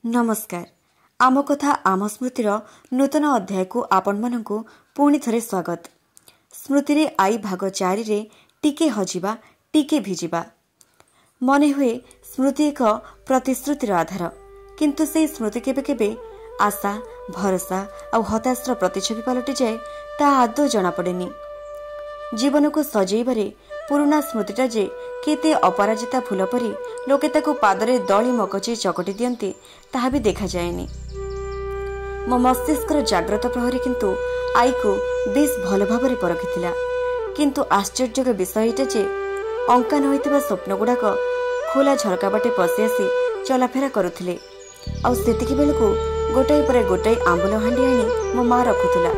नमस्कार। आम कथा आम स्मृतिर नूतन अध्याय को आपण मानकु पुणी थरे स्वागत। स्मृति रे आई भाग 4 रे टिके हजिबा टिके भिजिबा। मने हुए स्मृति एक प्रतिश्रुतिर आधार, किंतु से स्मृति केबे केबे आशा भरोसा और हताशर प्रतिछवि पलटि जाए ता आदौ जना पड़ेनी। जीवन को सजेबारे पुराना स्मृतिटा जे केते अपराजिता फूल परी लोके ताकू पादरे दली मकची चकटी दियंती ताहा भी देखा जाएनी। मो मस्तिष्कर जाग्रत प्रहरी किंतु आई को बेस भल भाव परखिथिला, किंतु आश्चर्यक विषय एटा जे अंका नहोइतिबा स्वप्न गुड़ाक खोला झरका बाटे पशि आसी चलाफेरा करुथिले। आउ सेतिकी बेलकू गोटाई पर गोटाई आंबुल हांडी आनी मो माँ रखुथिला।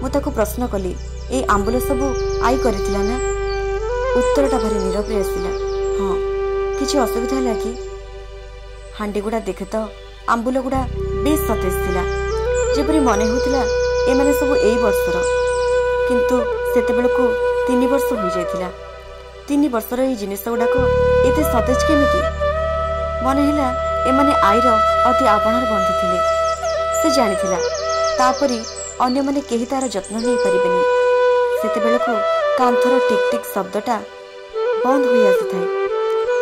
मु ताकू प्रश्न कली, ए आंबुल सबू आई करिथिला ना? उत्तरटा भारी नीरव आसला, हाँ किसी असुविधा है कि? हांडी गुड़ा देखे तो आंबुल गुड़ा बेस सतेज थिला, जेपरी मने होतिला एमाने सब एई वर्षर, किंतु सेते बेलकू 3 वर्ष हो जाइथिला। 3 वर्षर एई जिनिस गुड़ाक एते सतेज केमिति? मने हिला एमाने आईर अति आपणार बंधु थिले। से जानिथिला तापरी अन्य माने केही तार जत्न नै परिबेनी। सेते बेलकू कांथर टिक टिक शब्दटा बंद हो आसी थाए।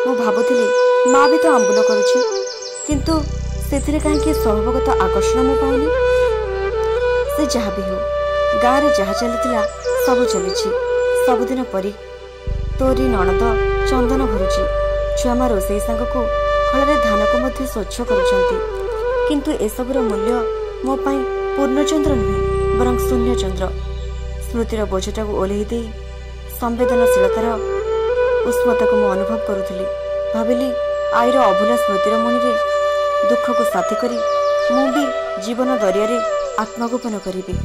मु भाबुथिली माँ भी तो आंबुल करुछि, किंतु सेथिरे काहेकि स्वभावगत आकर्षण मु पाउनी। से जहाँ भी हो, गाँव रे जहाँ चलीथिला सब चलीछि सबुदिन परी। तोरी नणद चंदन भरुछि, छुआमा रोषेई सांग को खଳରେ धान को मध्य स्वच्छ करुछंती, किंतु एसबुर मूल्य मो पाई पूर्णचंद्र नुहे बरं शून्यचंद्र। स्मृतिर बोझटा को ओल्हेई दे संवेदनशीलतार उष्मता को मु अनुभव करुथिली। भाविली आईर अभुला स्मृतिर मुनि दुख को साथी करी मु भी जीवन दरिया रे आत्मगोपन करिबी।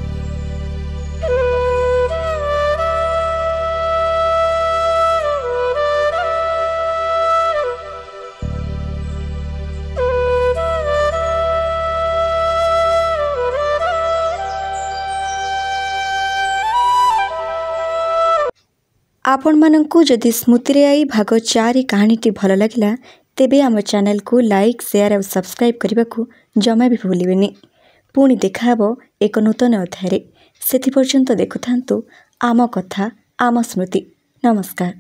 आपण मानंकु जदि स्मृति रे आई भाग 4 कहानीटी भल लगिला तेबे आम चैनल को लाइक शेयर और सब्सक्राइब करने को जमा भी भूलिबेनी। पुणी देखाबो एक नूतन अध्याय। सेथि पर्यंत देखुथांतु आम कथा आम स्मृति। नमस्कार।